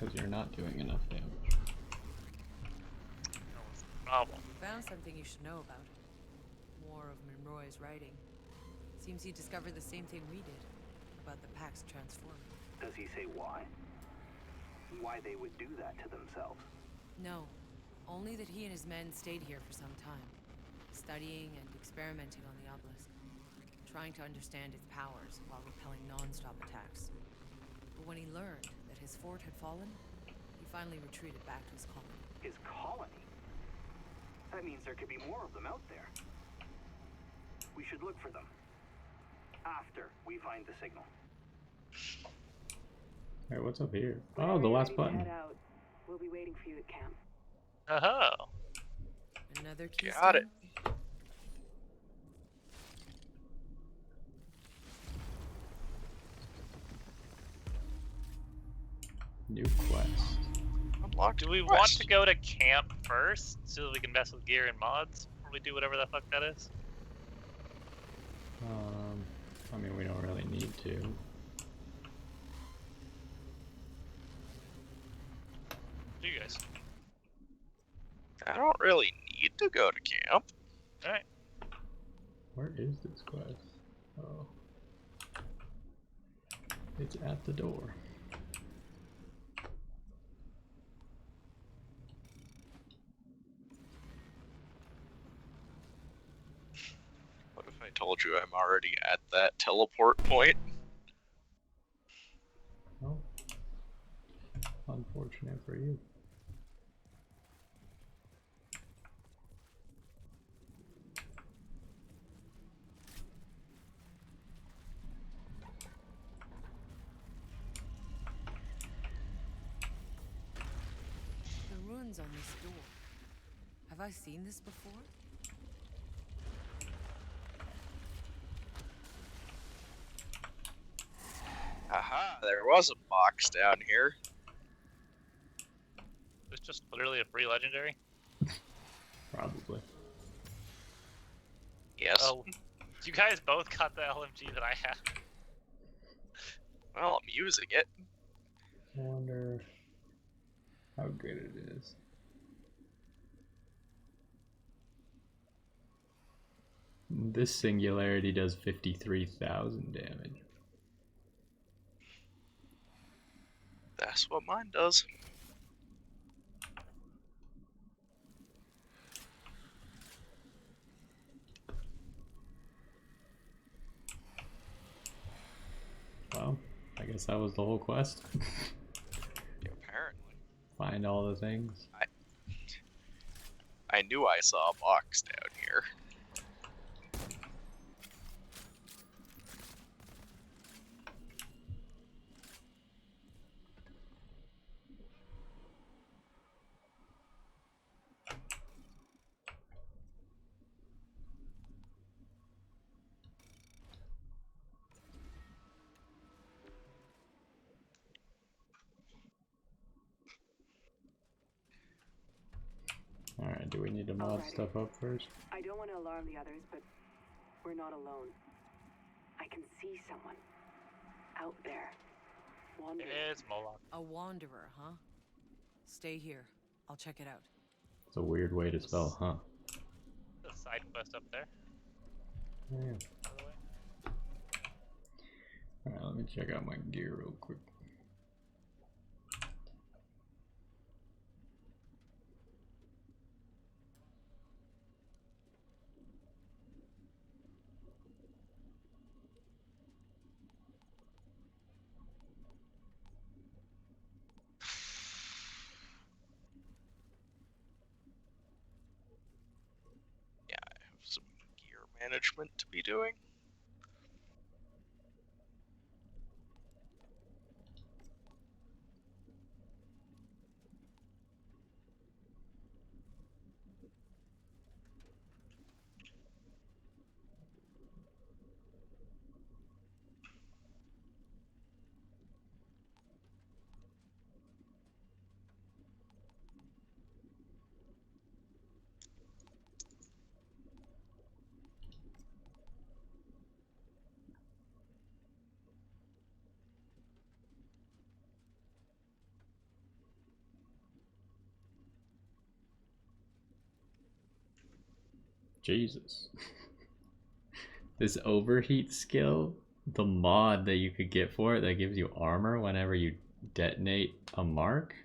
Because you're not doing enough damage. That was the problem. Found something you should know about. More of Monroy's writing. Seems he discovered the same thing we did. About the Pax transforming. Does he say why? Why they would do that to themselves? No. Only that he and his men stayed here for some time. Studying and experimenting on the obelisk. Trying to understand its powers while repelling non-stop attacks. But when he learned that his fort had fallen, he finally retreated back to his colony. His colony? That means there could be more of them out there. We should look for them. After we find the signal. Alright, what's up here? Oh, the last button. Head out. We'll be waiting for you at camp. Oh. Another keystone? Got it. New quest. Unlocked. Do we quest. want to go to camp first so that we can mess with gear and mods before we do whatever the fuck that is? I mean, we don't really need to. Do you guys? I don't really need to go to camp. Alright. Where is this quest? Oh. It's at the door. What if I told you I'm already at that teleport point? Oh. Unfortunate for you. The runes on this door. Have I seen this before? Aha, there was a box down here. It's just literally a free legendary. Probably. Yes. Oh, you guys both got the LMG that I have. Well, I'm using it. I wonder how good it is. This singularity does 53,000 damage. That's what mine does. Well, I guess that was the whole quest. Apparently. Find all the things. I knew I saw a box down here. Alright, do we need to mod Alrighty. stuff up first? I don't want to alarm the others, but we're not alone. I can see someone out there. Wandering. It's Moloch. A wanderer, huh? Stay here. I'll check it out. It's a weird way to spell, huh? The side quest up there, Yeah. by the way. Alright, let me check out my gear real quick. Yeah, I have some gear management to be doing. Jesus. This overheat skill, the mod that you could get for it that gives you armor whenever you detonate a mark,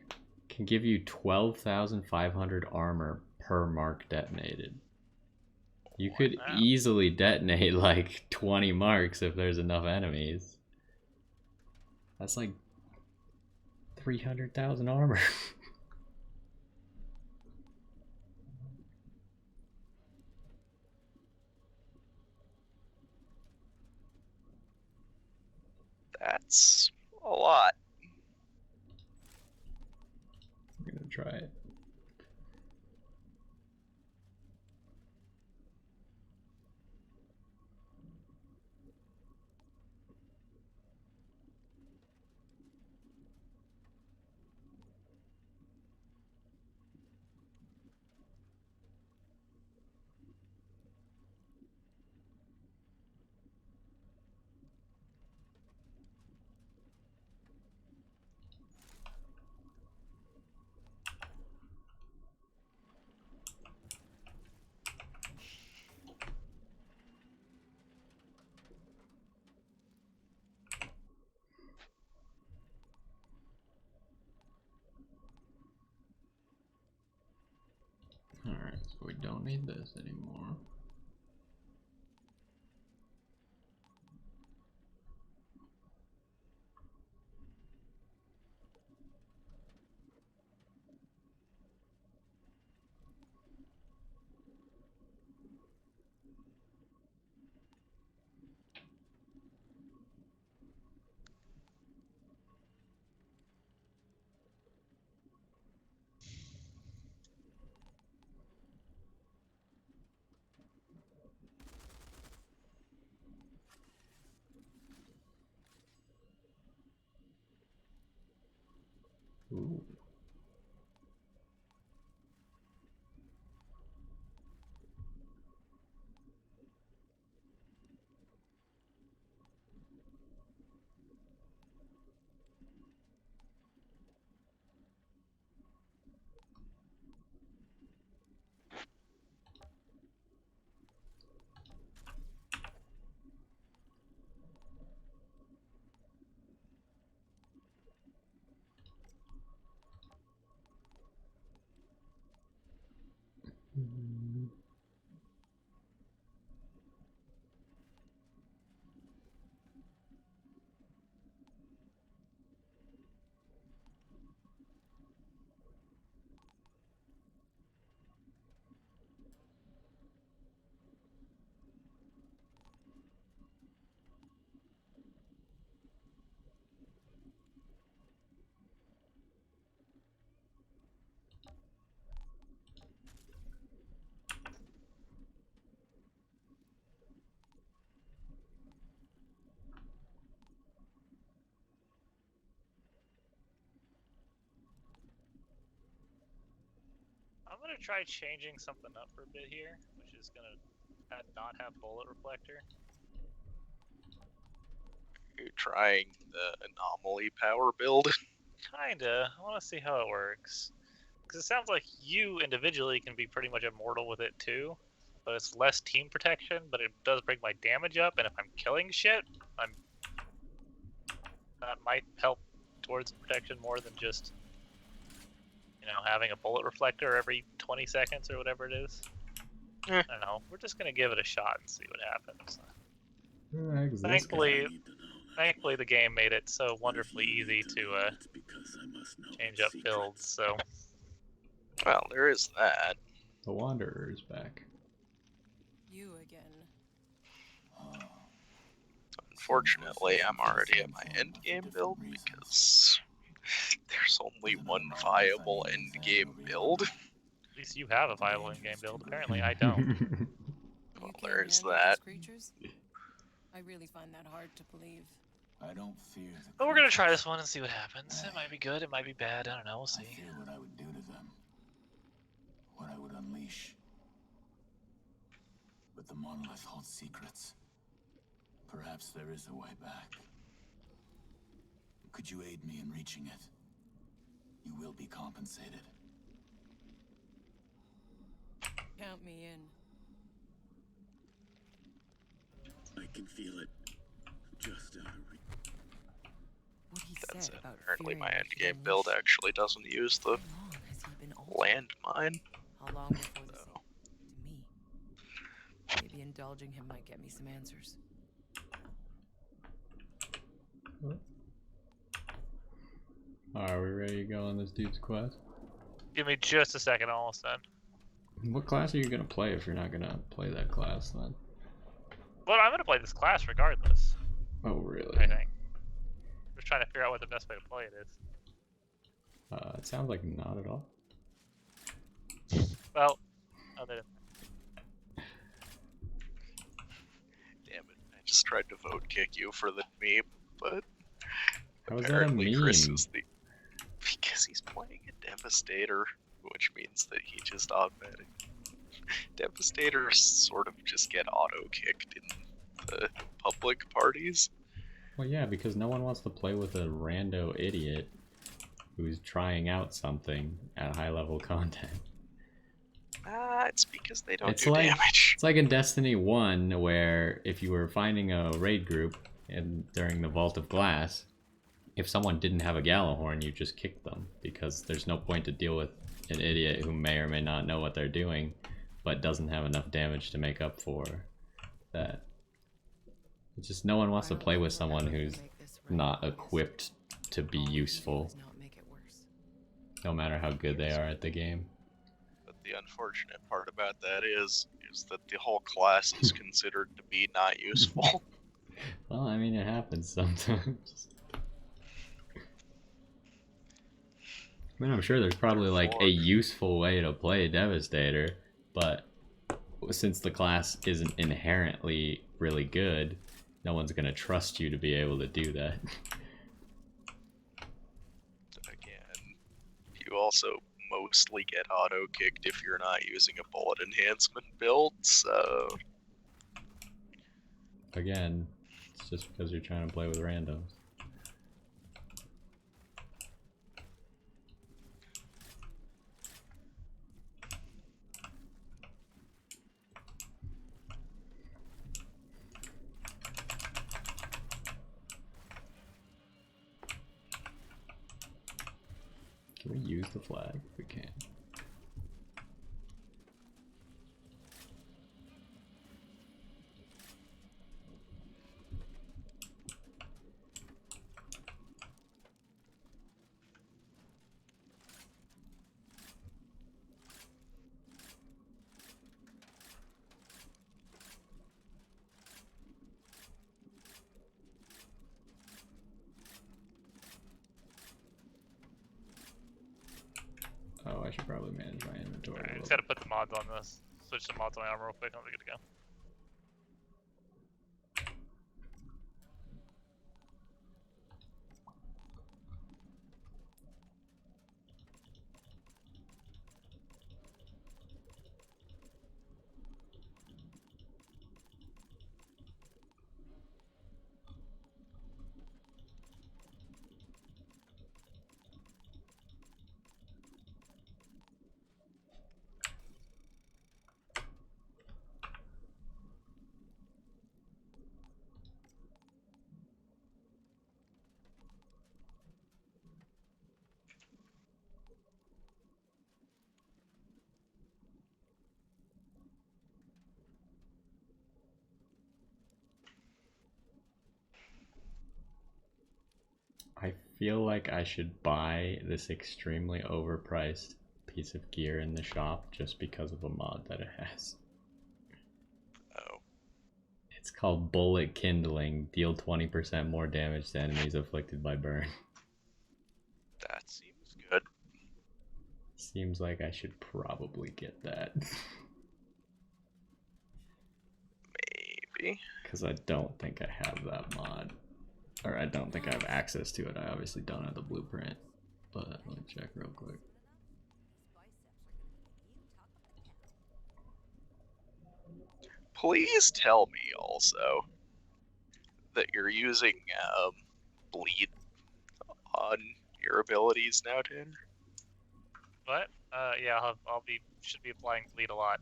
can give you 12,500 armor per mark detonated. You could easily detonate like 20 marks if there's enough enemies. That's like 300,000 armor. That's a lot. I'm gonna try it. Alright, so we don't need this anymore. Ooh. I'm gonna try changing something up for a bit here, which is gonna not have bullet reflector. You're trying the anomaly power build. Kinda. I want to see how it works. Because it sounds like you individually can be pretty much immortal with it too, but it's less team protection, but it does bring my damage up, and if I'm killing shit, that might help towards protection more than just, you know, having a bullet reflector every 20 seconds or whatever it is. I don't know. We're just gonna give it a shot and see what happens. Thankfully, the game made it so wonderfully easy to change up builds. So, Well, there is that. The Wanderer is back. You again. Unfortunately, I'm already at my end game build because there's only one viable end game build. at least you have a viable in-game build. Apparently, I don't. Well, there's that. Creatures? I really find that hard to believe. I don't fear the But we're gonna try this one and see what happens. It might be good, it might be bad. I don't know. We'll I see. fear what I would do to them. What I would unleash. But the monolith holds secrets. Perhaps there is a way back. Could you aid me in reaching it? You will be compensated. Count me in. can feel it. Just out of reach. What he That's said it. about Apparently fearing my what end he'd game build unleash. actually doesn't use the How long has he been altered? landmine. How long before the So, to me? Maybe indulging him might get me some answers. Are we ready to go on this dude's quest? Give me just a second, almost done. What class are you gonna play if you're not gonna play that class then? Well, I'm gonna play this class regardless. Oh, really? I think. Just trying to figure out what the best way to play it is. It sounds like not at all. Well, other than damn it. I just tried to vote kick you for the meme, but How is that a apparently Chris meme? is the... Because he's playing a Devastator, which means that he just automatic. Devastators sort of just get auto-kicked in the public parties. Well, yeah, because no one wants to play with a rando idiot who's trying out something at high-level content. It's because they don't It's do like damage. it's like in Destiny 1, where if you were finding a raid group during the Vault of Glass, if someone didn't have a Gallahorn, you just kick them, because there's no point to deal with an idiot who may or may not know what they're doing, but doesn't have enough damage to make up for that. It's just no one wants to play with someone who's not equipped to be useful, no matter how good they are at the game. But the unfortunate part about that is that the whole class is considered to be not useful. Well, I mean, it happens sometimes. I mean, I'm sure there's probably like a useful way to play Devastator, but since the class isn't inherently really good, no one's gonna trust you to be able to do that. Again, you also mostly get auto-kicked if you're not using a bullet enhancement build, so... Again, it's just because you're trying to play with randoms. Can we use the flag? We can. Oh, I should probably manage my inventory. Alright, a just little gotta put the mods on this. Switch the mods on my armor real quick, and I'll be good to go. I feel like I should buy this extremely overpriced piece of gear in the shop just because of a mod that it has. Oh. It's called Bullet Kindling. Deal 20% more damage to enemies afflicted by burn. That seems good. Seems like I should probably get that. Maybe. Because I don't think I have that mod. Or I don't think I have access to it. I obviously don't have the blueprint. But let me check real quick. Please tell me also that you're using bleed on your abilities now, Tanner. What? Yeah, should be applying bleed a lot.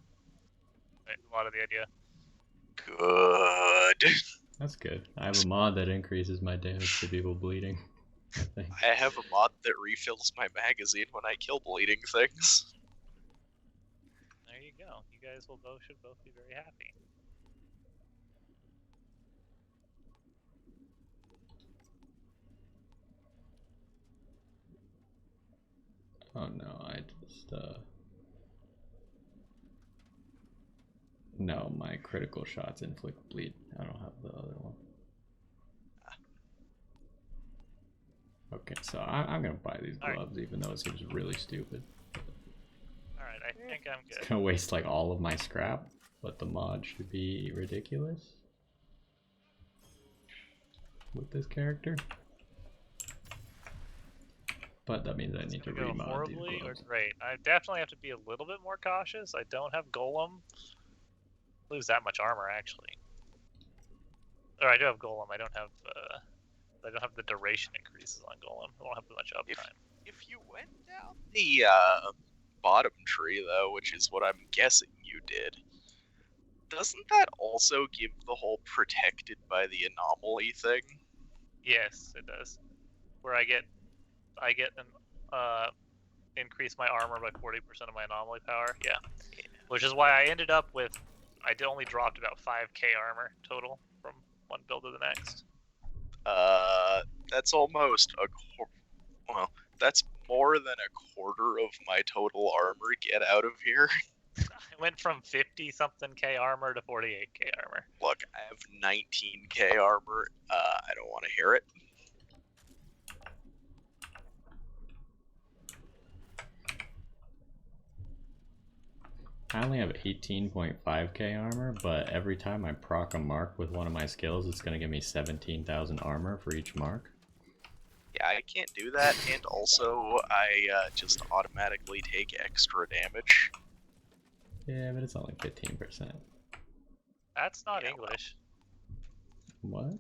A lot of the idea. Good. That's good. I have a mod that increases my damage to people bleeding. I think. I have a mod that refills my magazine when I kill bleeding things. There you go. You guys should both be very happy. Oh no, I just no, my critical shots inflict bleed. I don't have the other one. Okay, so I'm gonna buy these gloves, even though it seems really stupid. Alright, I think I'm good. It's gonna waste like all of my scrap, but the mod should be ridiculous with this character. But that means I need to Go remod horribly these or gloves. great. I definitely have to be a little bit more cautious. I don't have Golem. Lose that much armor actually. Or I do have Golem. I don't have the duration increases on Golem. I don't have much uptime. If you went down the bottom tree, though, which is what I'm guessing you did, doesn't that also give the whole protected by the anomaly thing? Yes, it does. Where I get an increase my armor by 40% of my anomaly power. Yeah. Which is why I ended up with only dropped about 5k armor total from one build to the next. That's almost well, that's more than a quarter of my total armor. Get out of here. I went from 50 something k armor to 48k armor. Look, I have 19k armor. I don't want to hear it. I only have 18.5k armor, but every time I proc a mark with one of my skills, it's gonna give me 17,000 armor for each mark. Yeah, I can't do that, and also I just automatically take extra damage. Yeah, but it's only 15%. That's not English. What?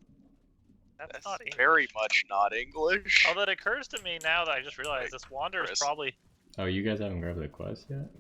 That's not English. Very much not English. Although it occurs to me now that I just realized this Wander is probably... Oh, you guys haven't grabbed the quest yet?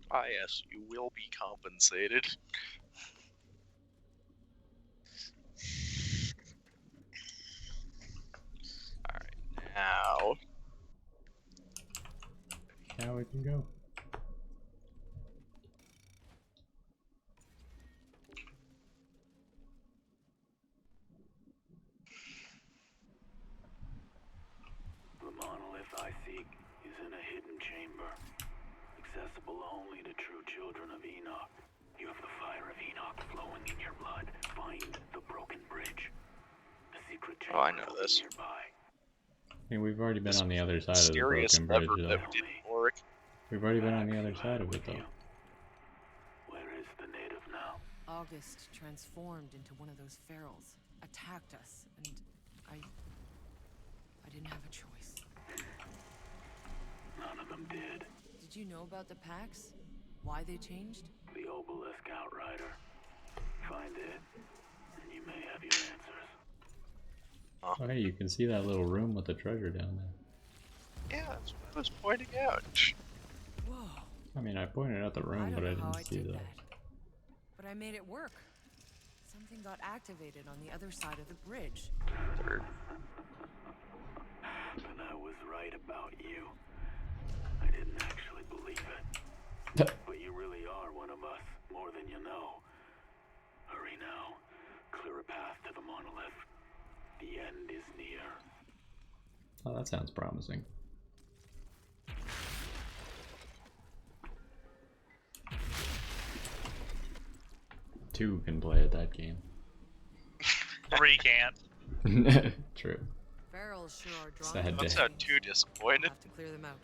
Ah, yes, you will be compensated. Alright, now... Now we can go. The monolith I seek is in a hidden chamber, accessible only to true children of Enoch. You have the fire of Enoch flowing in your blood. Find the broken bridge. The secret chamber I know this. nearby. I mean, we've already been on the other side of the Mysterious broken bridge, lever though. that didn't work. We've already been on the other side of it, though. Where is the native now? August transformed into one of those ferals, attacked us, and I didn't have a choice. None of them did. Did you know about the packs? Why they changed? The obelisk Outrider. Find it, and you may have your answers. Oh, hey, you can see that little room with the treasure down there. Yeah, that's what I was pointing out. Whoa. I mean, I pointed out the room, but I don't know how didn't see did that. But I made it work. Something got activated on the other side of the bridge. And I was right about you. I didn't actually believe it. But you really are one of us, more than you know. Hurry now. Clear a path to the monolith. The end is near. Oh, that sounds promising. Two can play at that game. 3 can't. True. Barrels sure are drawn. Sad to day. Don't sound too disappointed. Have to clear them out.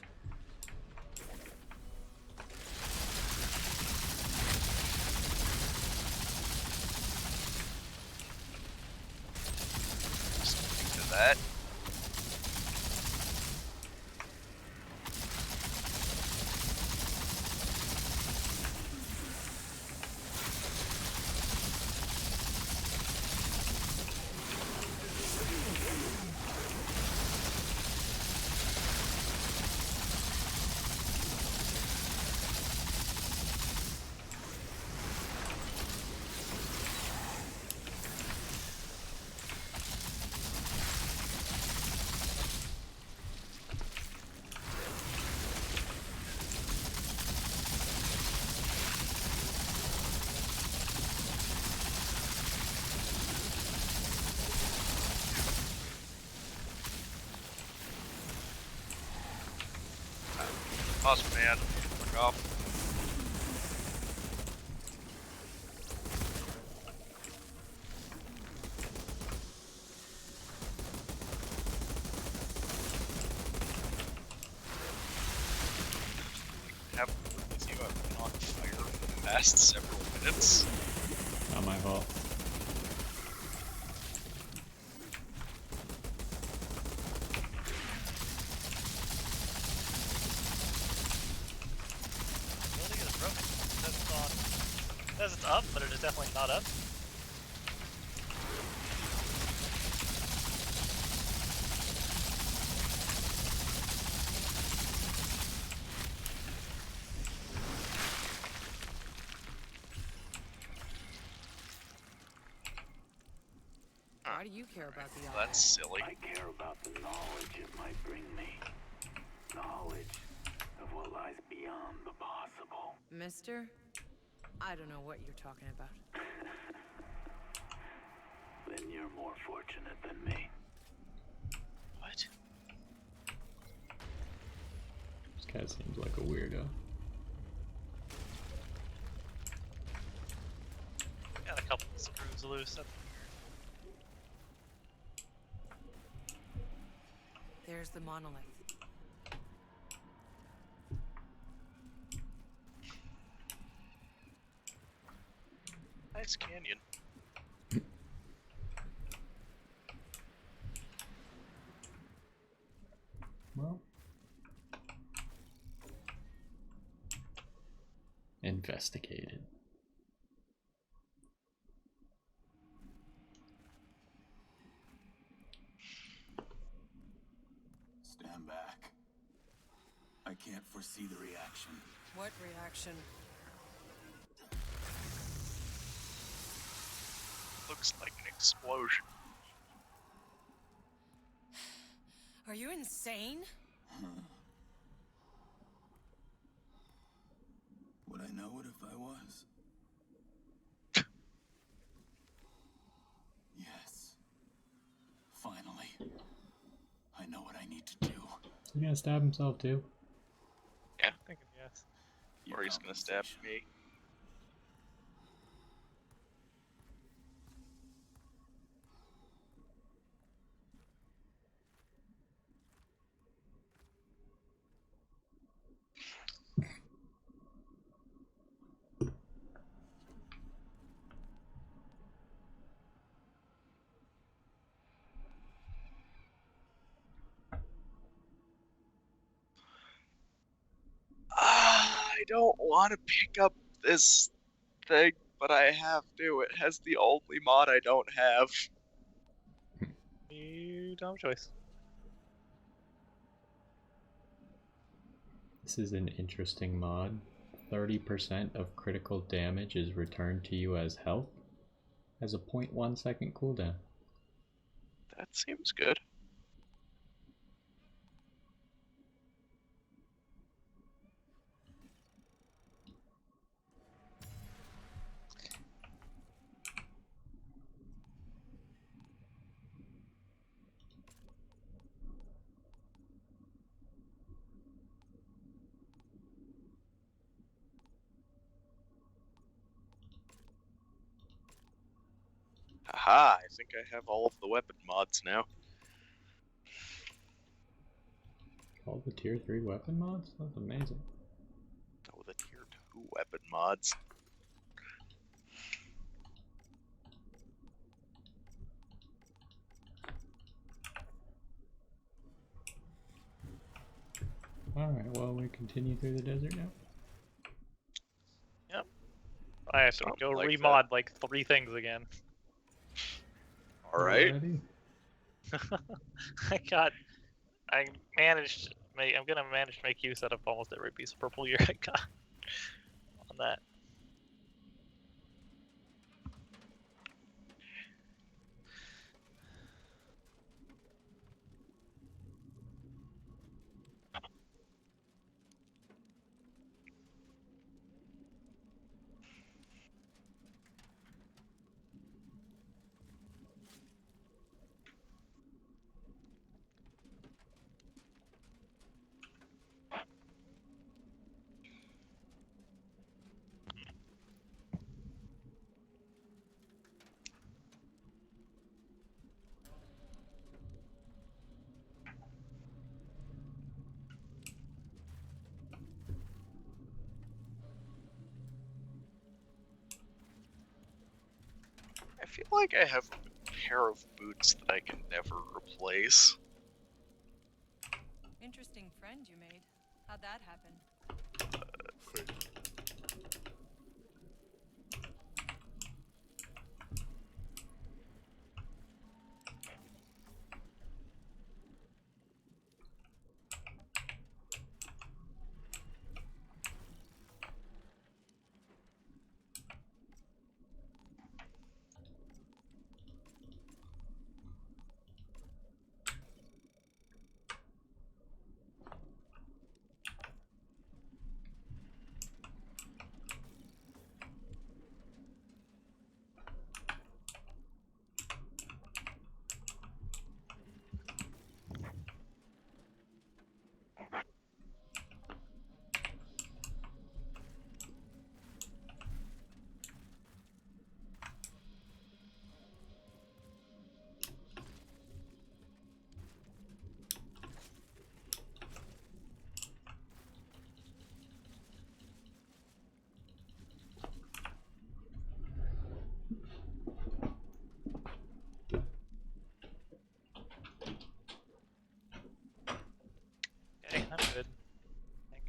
Speaking of that, awesome man. Fuck off. Have with you, I've been on fire for the past several minutes. Not my fault. Building is broken. It says it's on. It says it's up, but it is definitely not up. Why do you care about the Well, that's silly. I care about the knowledge it might bring me. Knowledge of what lies beyond the possible. Mister? I don't know what you're talking about. Then you're more fortunate than me. What? This guy seems like a weirdo. Got a couple of screws loose. That's There's the monolith. Nice canyon. Well. Investigated. Stand back. I can't foresee the reaction. What reaction? Looks like an explosion. Are you insane? Would I know it if I was? Yes. Finally. I know what I need to do. He's gonna stab himself too. Yeah. I'm thinking yes. Your Or he's gonna stab compensation. me. I don't want to pick up this thing, but I have to. It has the only mod I don't have. You don't have a choice. This is an interesting mod. 30% of critical damage is returned to you as health. Has a 0.1 second cooldown. That seems good. Haha. Haha, I think I have all of the weapon mods now. All the tier 3 weapon mods? That's amazing. Oh, the tier 2 weapon mods. Alright, well, we continue through the desert now. Yep. I have to Something go like remod like 3 things again. Alright. Alrighty. I managed to make, I'm gonna manage to make use out of almost every piece of purple gear I got on that. I feel like I have a pair of boots that I can never replace. Interesting friend you made. How'd that happen? Okay, I'm good. I think.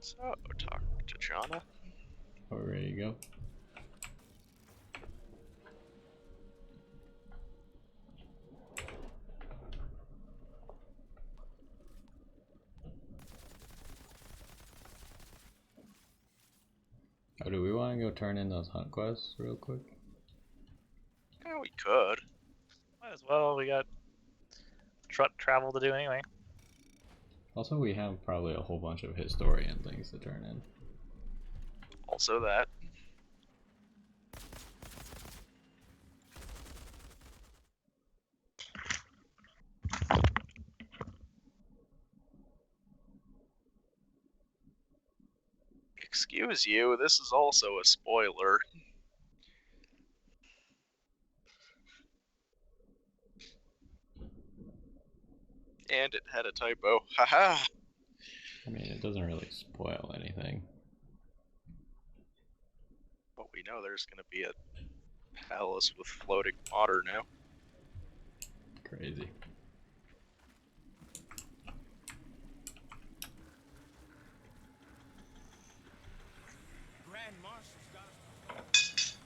So, talk to Jana. We're ready to go. Oh, do we want to go turn in those hunt quests real quick? Yeah, we could. Might as well. We got truck travel to do anyway. Also, we have probably a whole bunch of historian things to turn in. Also that. Excuse you, this is also a spoiler. And it had a typo. Haha! I mean, it doesn't really spoil anything. But we know there's gonna be a palace with floating water now. Crazy. Grand Marshal's got us.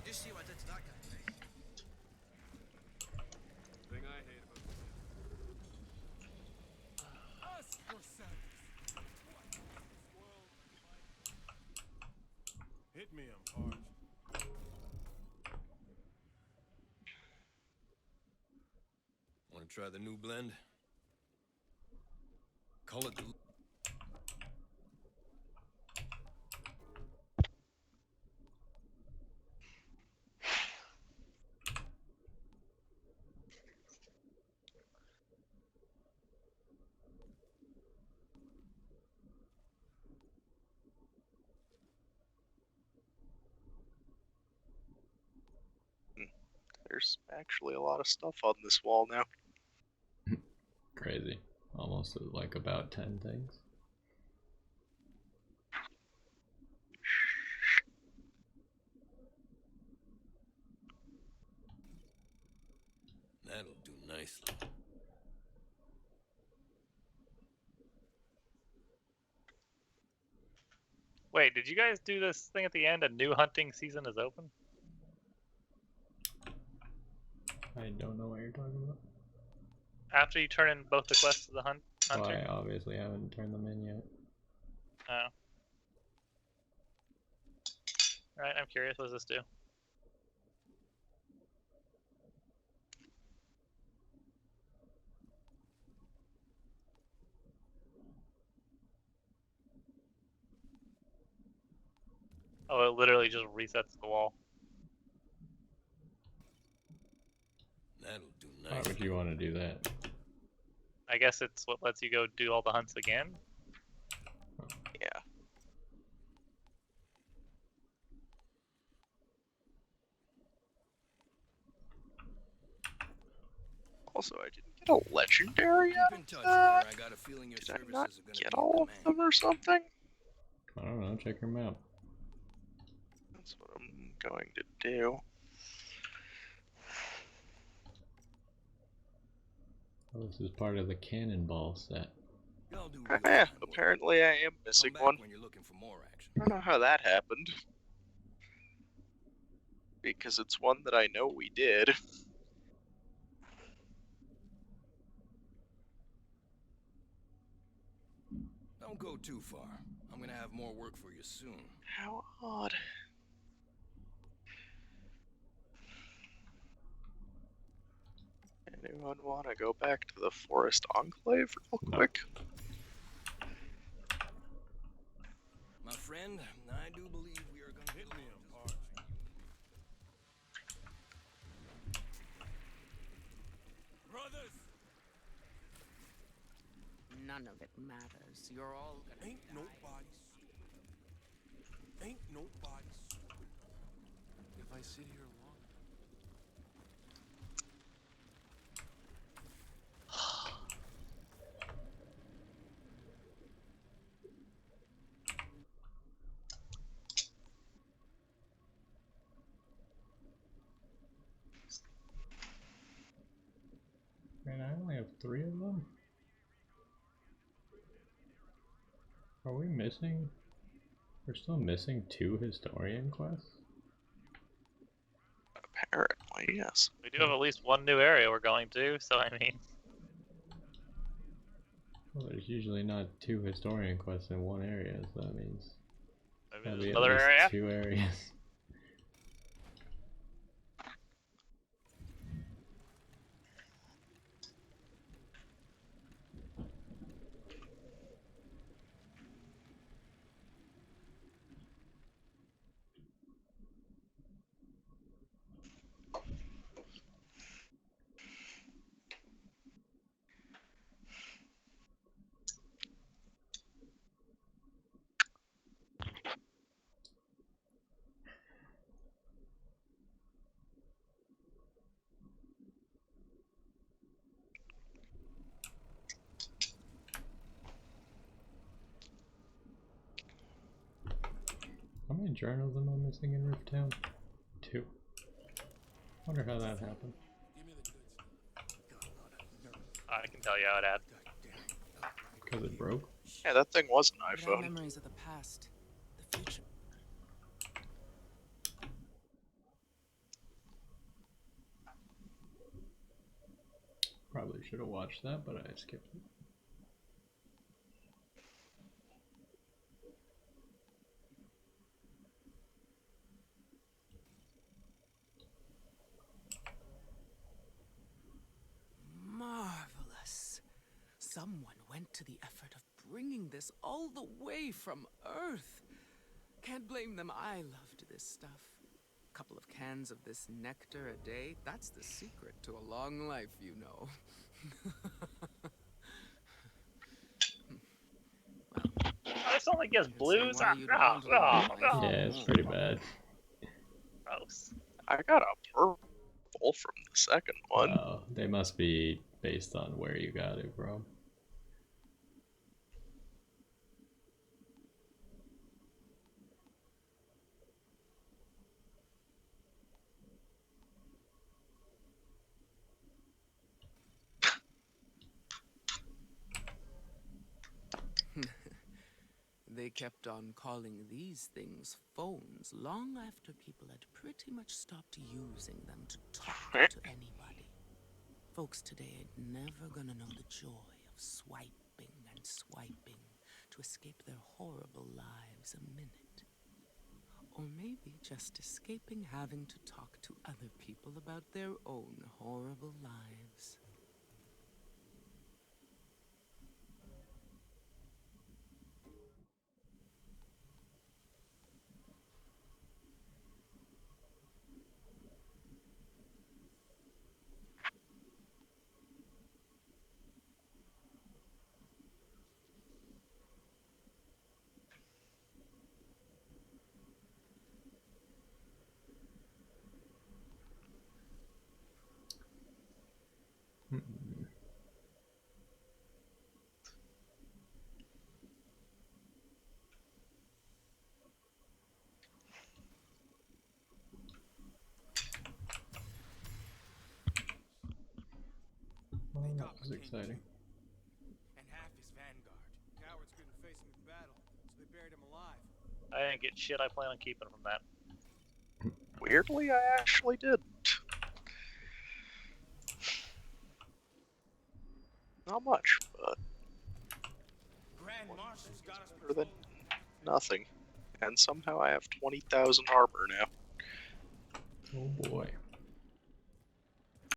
You see what I did to that guy today? Thing I hate about us yourselves. Hit me, I'm parched. Want to try the new blend? Call it the... There's actually a lot of stuff on this wall now. Crazy. Almost like about 10 things. That'll do nicely. Wait, did you guys do this thing at the end? A new hunting season is open? I don't know what you're talking about. After you turn in both the quests of the hunter? Well, I obviously haven't turned them in yet. Oh. Alright, I'm curious. What does this do? Oh, it literally just resets the wall. That'll do Why nicely. would you want to do that? I guess it's what lets you go do all the hunts again? Yeah. Also, I didn't get a legendary Keep out in of touch, that. or I got a feeling your Did I services not are gonna get be all in of demand. them or something? I don't know, check your map. That's what I'm going to do. Oh, this is part of the cannonball set. Y'all do real Yeah, fine work. apparently I am missing Come back one. when you're looking for more action. I don't know how that happened. Because it's one that I know we did. Don't go too far. I'm gonna have more work for you soon. How odd. Anyone want to go back to the Forest Enclave real No. quick? My friend, I do believe we are gonna hit me apart. Brothers! None of it matters. You're all gonna Ain't die. Nobody stupid. If I sit here long Man, I only have 3 of them? Are we missing? We're still missing 2 historian quests? Apparently, yes. We do have at least one new area we're going to, so I mean... Well, there's usually not 2 historian quests in one area, so that means Maybe there'll there's be at another least area? 2 areas. How many journals am I missing in Rifttown? 2. Wonder how that happened. give me the goods. I can tell you how it had. Because it broke? Yeah, that thing was an But our iPhone. memories of the past, the future. Probably should have watched that, but I skipped it. Ma! someone went to the effort of bringing this all the way from Earth. Can't blame them. I loved this stuff. Couple of cans of this nectar a day, that's the secret to a long life, you know. This only gives blues. why you'd want to live life Yeah, it's pretty bad. Gross. I got a purple from the second one. Wow, they must be based on where you got it from. They kept on calling these things phones long after people had pretty much stopped using them to talk to anybody. Folks today ain't never gonna know the joy of swiping and swiping to escape their horrible lives a minute. Or maybe just escaping having to talk to other people about their own horrible lives. Well, that was exciting. And half his vanguard. Cowards couldn't face him in battle, so they buried him alive. I didn't get shit. I plan on keeping from that. Weirdly, I actually didn't. Not much, but Grand Marshal's got us better than nothing. And somehow I have 20,000 armor now. Oh boy.